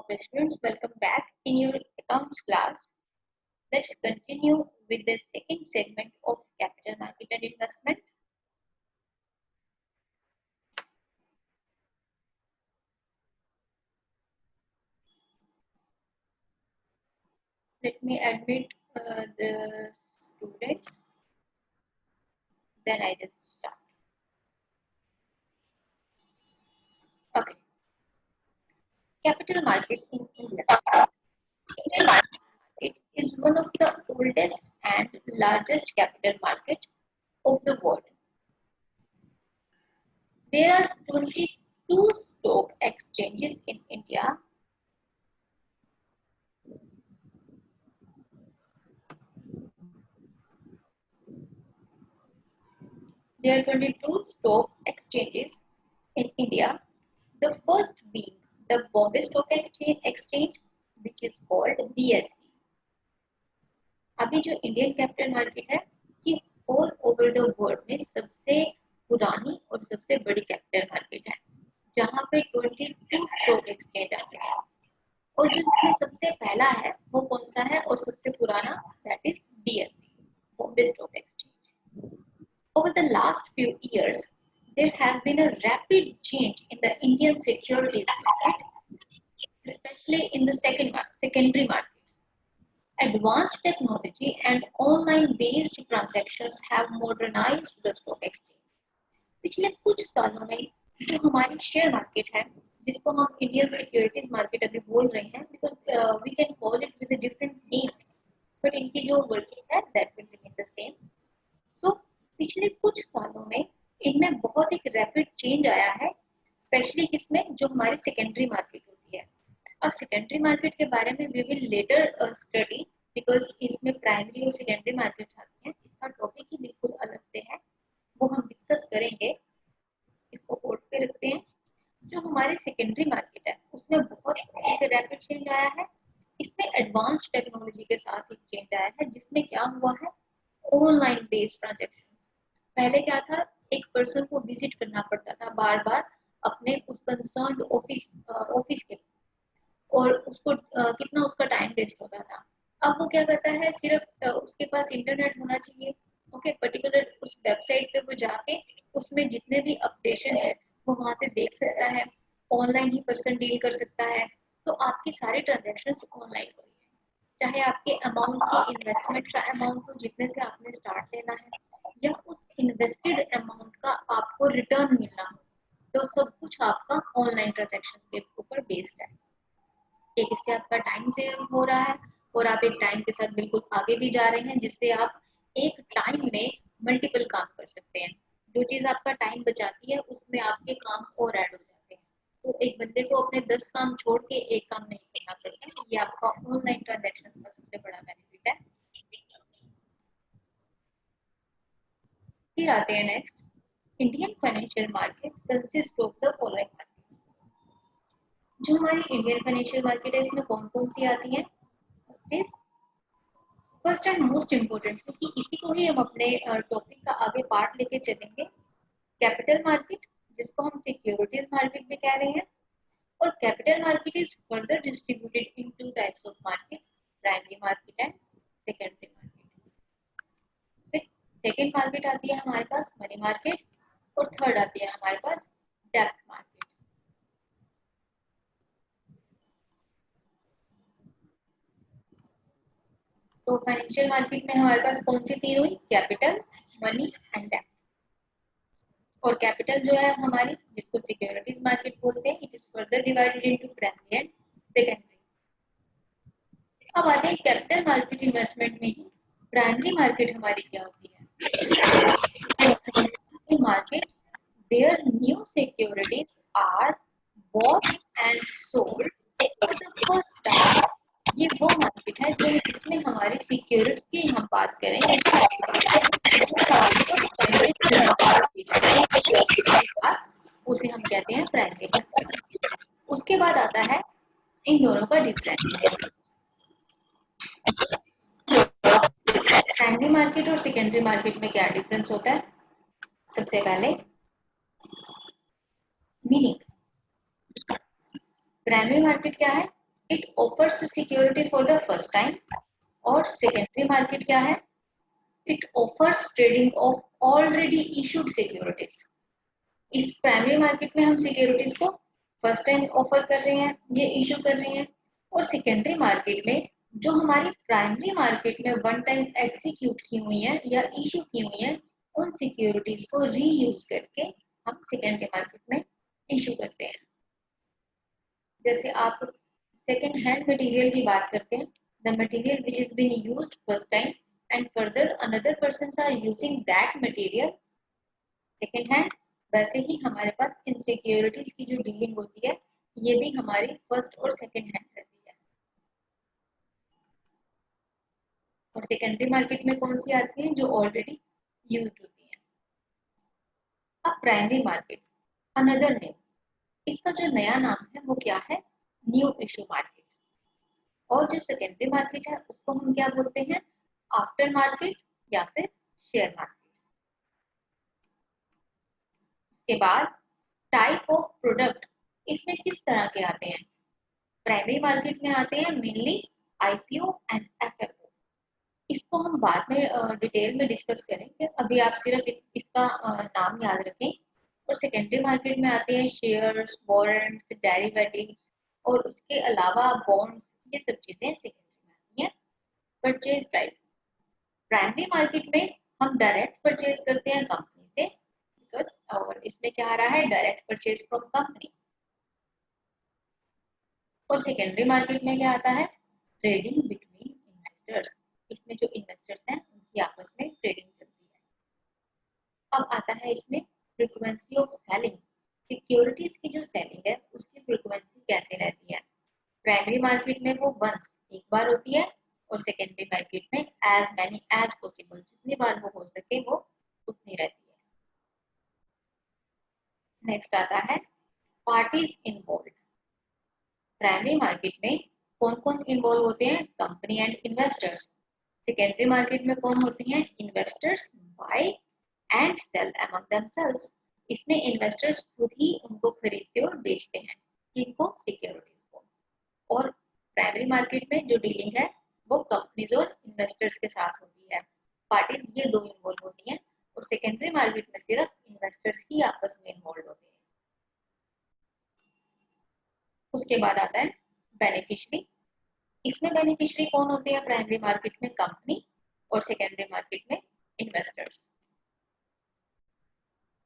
Okay, students, welcome back in your accounts class. Let's continue with the second segment of capital market and investment. Let me admit the students, then I just start. Okay, capital market in India. Indian market is one of the oldest and largest capital market of the world. There are 22 stock exchanges in India. There are 22 stock exchanges in India. The first being the Bombay Stock Exchange, which is called BSE. अभी जो Indian capital market है ये all over the world में सबसे पुरानी और सबसे बड़ी कैपिटल मार्केट है, जहाँ पे 22 स्टॉक एक्सचेंज आते हैं। और जो इसमें सबसे पहला है वो कौन सा है और सबसे पुराना, that is BSE, Bombay stock exchange. Over the last few years, there has been a rapid change in the Indian securities market, especially in the secondary market. Advanced technology and online-based transactions have modernized the stock exchange. पिछले कुछ सालों में जो हमारी share market है, जिसको हम Indian securities market अभी बोल रहे हैं, because we can call it with different names, but इनकी जो वर्किंग है that will remain the same. तो पिछले कुछ सालों में इनमें बहुत एक रैपिड चेंज आया है, स्पेशली किसमें, जो हमारी सेकेंडरी मार्केट होती है। अब सेकेंडरी मार्केट के बारे में we will later study, because इसमें प्राइमरी और सेकेंडरी मार्केट्स आती हैं। इसका टॉपिक ही बिल्कुल अलग से है, वो हम डिस्कस करेंगे। इसको बोर्ड पे रखते हैं। जो हमारी सेकेंडरी मार्केट है उसमें बहुत एक रैपिड चेंज आया है। इसमें एडवांस टेक्नोलॉजी के साथ एक चेंज आया है, जिसमें क्या हुआ है, ऑनलाइन बेस्ड ट्रांजेक्शन। पहले क्या था, एक पर्सन को विजिट करना पड़ता था बार बार अपने उस कंसर्न ऑफिस के, और उसको कितना उसका टाइम वेस्ट होता था। अब वो क्या करता है, सिर्फ उसके पास इंटरनेट होना चाहिए, ओके, पर्टिकुलर उस वेबसाइट पे वो जाके उसमें जितने भी अपडेशन है वो वहां से देख सकता है। ऑनलाइन ही पर्सन डील कर सकता है। तो आपकी सारी ट्रांजेक्शन ऑनलाइन हो रही है, चाहे आपके अमाउंट की इन्वेस्टमेंट का अमाउंट हो जितने से आपने स्टार्ट लेना है, या उस इन्वेस्टेड अमाउंट का आपको रिटर्न मिलना हो, तो सब कुछ आपका ऑनलाइन ट्रांजेक्शन के ऊपर बेस्ड है। एक इससे आपका टाइम सेव हो रहा है और आप एक टाइम के साथ बिल्कुल आगे भी जा रहे हैं, जिससे आप एक टाइम में मल्टीपल काम कर सकते हैं। जो चीज आपका टाइम बचाती है उसमें आपके काम और ऐड हो जाते हैं। तो एक बंदे को अपने 10 काम छोड़ के एक काम नहीं करना पड़ता। ये आपका ऑनलाइन ट्रांजेक्शन का सबसे बड़ा बेनिफिट है। फिर आते हैं next, Indian financial market consist of the following. जो हमारी इंडियन फाइनेंशियल मार्केट है इसमें कौन कौन सी आती हैं। फर्स्ट एंड मोस्ट इम्पोर्टेंट, क्योंकि इसी को ही हम अपने टॉपिक का आगे पार्ट लेके चलेंगे, कैपिटल मार्केट, जिसको हम सिक्योरिटीज मार्केट भी कह रहे हैं। और capital market is further distributed in two types of market, primary market and secondary market. फिर सेकेंड मार्केट आती है हमारे पास मनी मार्केट, और थर्ड आती है हमारे पास डेब्ट मार्केट। तो फाइनेंशियल मार्केट में हमारे पास कौन सी तीन हुई, कैपिटल, मनी एंड डेब्ट। और कैपिटल जो है हमारी, जिसको सिक्योरिटीज मार्केट बोलते हैं, it is further divided into primary and secondary. अब आते हैं कैपिटल मार्केट इन्वेस्टमेंट में ही प्राइमरी मार्केट हमारी क्या होती है, market where new securities are bought and sold for the first time. ये वो मार्केट है जो इसमें हमारी सिक्योरिटीज की हम बात करें, उसे हम कहते हैं प्राइमरी मार्केट। उसके बाद आता है इन दोनों का डिफरेंस। प्राइमरी मार्केट और सेकेंडरी मार्केट में क्या डिफरेंस होता है। सबसे पहले मीनिंग, प्राइमरी मार्केट क्या है, it offers security for the first time. और सेकेंडरी मार्केट क्या है? It offers trading of already issued securities. इस प्राइमरी मार्केट में हम सिक्योरिटीज को फर्स्ट टाइम ऑफर कर रहे हैं, ये इशू कर रहे हैं। और सेकेंडरी मार्केट में जो हमारी प्राइमरी मार्केट में वन टाइम एग्जीक्यूट की हुई है या इशू की हुई है, उन सिक्योरिटीज को रीयूज करके हम सेकेंडरी मार्केट में इशू करते हैं। जैसे आप सेकेंड हैंड मटेरियल की बात करते हैं, the material which is been used first time and further another persons are using that material second hand. वैसे ही हमारे पास इनसिक्योरिटीज की जो डीलिंग होती है, ये भी हमारी फर्स्ट और सेकेंड हैंड रहती है। और सेकेंडरी मार्केट में कौन सी आती है? जो ऑलरेडी यूज्ड होती है। अब प्राइमरी मार्केट, अनदर नेम, इसका जो नया नाम है वो क्या है? New issue market. और जो सेकेंडरी मार्केट है उसको हम क्या बोलते हैं? आफ्टर मार्केट या फिर शेयर मार्केट। उसके बाद टाइप ऑफ प्रोडक्ट, इसमें किस तरह के आते हैं? प्राइमरी मार्केट में आते हैं मेनली आईपीओ एंड एफएफओ। इसको हम बाद में डिटेल में डिस्कस करेंगे, अभी आप सिर्फ इसका नाम याद रखें। और सेकेंडरी मार्केट में आते हैं शेयर्स, वारंट्स, डेरिवेटिव्स और उसके अलावा बॉन्ड्स, ये सब चीजें सेकेंडरी में आती हैं। परचेज टाइप, प्राइमरी मार्केट में हम डायरेक्ट परचेज करते हैं कंपनी से, बिकॉज और इसमें क्या आ रहा है? Direct purchase from company. और सेकेंडरी मार्केट में क्या आता है? Trading between investors. इसमें जो इन्वेस्टर्स हैं उनकी आपस में ट्रेडिंग चलती है। अब आता है इसमें फ्रीक्वेंसी ऑफ सेलिंग। सिक्योरिटीज की जो सेलिंग है उसकी फ्रीक्वेंसी कैसे रहती है? प्राइमरी मार्केट में वो वंस, एक बार होती है। और सेकेंडरी मार्केट में एज मैनी एज पॉसिबल, जितनी बार वो हो सके वो उतनी रहती है। नेक्स्ट आता है पार्टीज इन्वॉल्व। प्राइमरी मार्केट में कौन कौन इन्वॉल्व होते हैं? Company and investors. Secondary market में कौन होते हैं? Investors buy and sell among themselves. इसमें इन्वेस्टर्स खुद ही उनको खरीदते और बेचते हैं, किनको? सिक्योरिटीज को। और प्राइमरी मार्केट में जो डीलिंग है वो कंपनीज और इन्वेस्टर्स के साथ होती है। पार्टीज ये दो इन्वॉल्व होती हैं। और सेकेंडरी मार्केट में सिर्फ इन्वेस्टर्स ही आपस में इन्वॉल्व होते हैं। उसके बाद आता है बेनिफिशियरी। इसमें बेनिफिशियरी कौन होते हैं? प्राइमरी मार्केट में कंपनी और सेकेंडरी मार्केट में investors.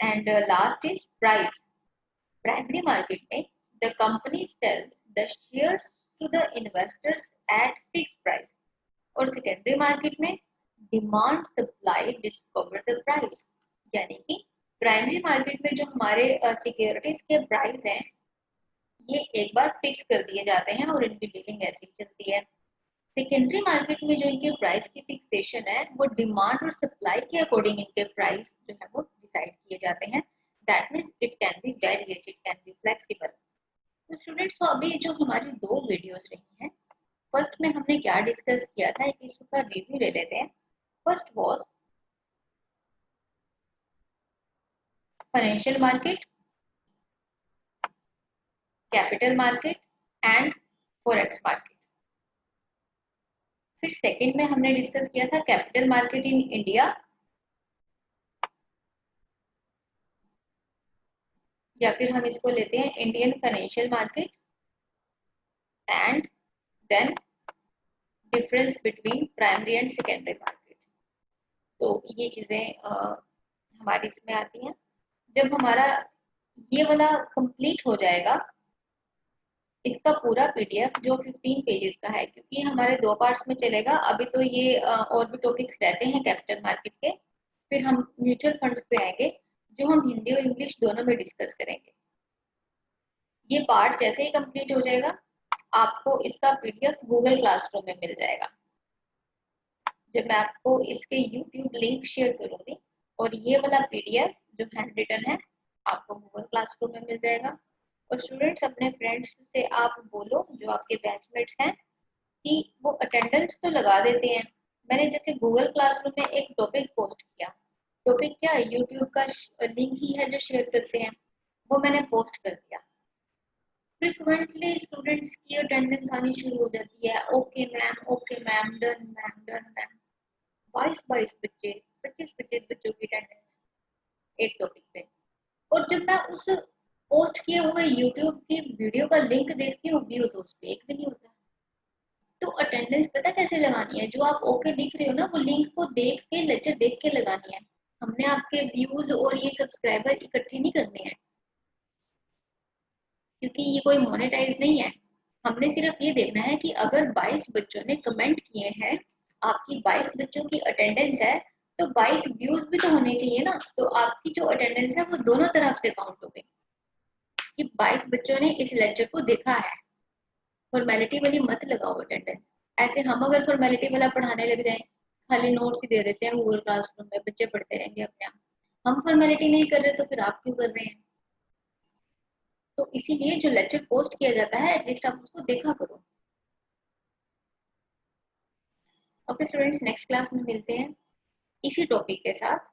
And last is price. Primary market में the company sells the shares to the investors at fixed price. और सेकेंडरी मार्केट में demand supply discover the price. यानी कि प्राइमरी मार्केट में जो हमारे सिक्योरिटीज के प्राइस हैं ये एक बार फिक्स कर दिए जाते हैं और इनकी डीलिंग ऐसी चलती है। सेकेंडरी मार्केट में जो इनके प्राइस की फिक्सेशन है वो डिमांड और सप्लाई के अकॉर्डिंग इनके प्राइस जो है वो डिसाइड किए जाते हैं। That means it can be variate, it can be flexible. तो स्टूडेंट्स, अभी जो हमारी दो वीडियोस रही हैं, फर्स्ट में हमने क्या डिस्कस किया था, एक इसका रिव्यू ले लेते हैं। First was financial market, capital market and forex market. फिर सेकंड में हमने डिस्कस किया था कैपिटल मार्केट इन इंडिया, या फिर हम इसको लेते हैं Indian financial market and then difference between primary and secondary market. तो ये चीजें हमारी इसमें आती हैं। जब हमारा ये वाला कंप्लीट हो जाएगा, इसका पूरा पीडीएफ जो 15 पेजेस का है, क्योंकि हमारे दो पार्ट्स में चलेगा, अभी तो ये और भी टॉपिक्स रहते हैं कैपिटल मार्केट के, फिर हम म्यूचुअल फंड्स पे आएंगे जो हम हिंदी और इंग्लिश दोनों में डिस्कस करेंगे। ये पार्ट जैसे ही कंप्लीट हो जाएगा आपको इसका पीडीएफ गूगल क्लासरूम में मिल जाएगा। जब मैं आपको इसके यूट्यूब लिंक शेयर करूंगी और ये वाला पीडीएफ जो हैंड रिटन है आपको गूगल क्लासरूम में मिल जाएगा। और स्टूडेंट्स, अपने फ्रेंड्स से आप बोलो जो आपके बैचमेट्स हैं कि वो अटेंडेंस तो लगा देते हैं। मैंने जैसे गूगल क्लासरूम में एक टॉपिक पोस्ट किया, टॉपिक क्या है? यूट्यूब का लिंक ही है जो शेयर करते हैं, वो मैंने पोस्ट कर दिया। फ्रिक्वेंटली स्टूडेंट स्टूडेंट्स की अटेंडेंस आनी शुरू हो जाती है, ओके मैम, डन मैम। 22 बच्चे, 25 बच्चों की अटेंडेंस एक टॉपिक पे। और जब मैं उस पोस्ट किए हुए यूट्यूब की वीडियो का लिंक देखती हूँ व्यू, तो उस पर एक भी नहीं होता। तो अटेंडेंस पता कैसे लगानी है? जो आप ओके लिख रहे हो ना, वो लिंक को देख के, लेक्चर देख के लगानी है। हमने आपके व्यूज और ये सब्सक्राइबर इकट्ठे नहीं करने हैं, क्योंकि ये कोई मोनेटाइज नहीं है। हमने सिर्फ ये देखना है कि अगर 22 बच्चों ने कमेंट किए हैं, आपकी 22 बच्चों की अटेंडेंस है, तो 22 व्यूज भी तो होने चाहिए ना। तो आपकी जो अटेंडेंस है वो दोनों तरफ से काउंट हो गई कि 22 बच्चों ने इस लेक्चर को देखा है। फॉर्मेलिटी वाली मत लगाओ अटेंडेंस। ऐसे हम अगर फॉर्मेलिटी वाला पढ़ाने लग जाए, खाली नोट्स ही दे देते हैं गूगल क्लासरूम में, बच्चे पढ़ते रहेंगे अपने आप, हम फॉर्मेलिटी नहीं कर रहे तो फिर आप क्यों कर रहे हैं? तो इसीलिए जो लेक्चर पोस्ट किया जाता है एटलीस्ट आप उसको देखा करो। ओके स्टूडेंट्स, नेक्स्ट क्लास में मिलते हैं इसी टॉपिक के साथ।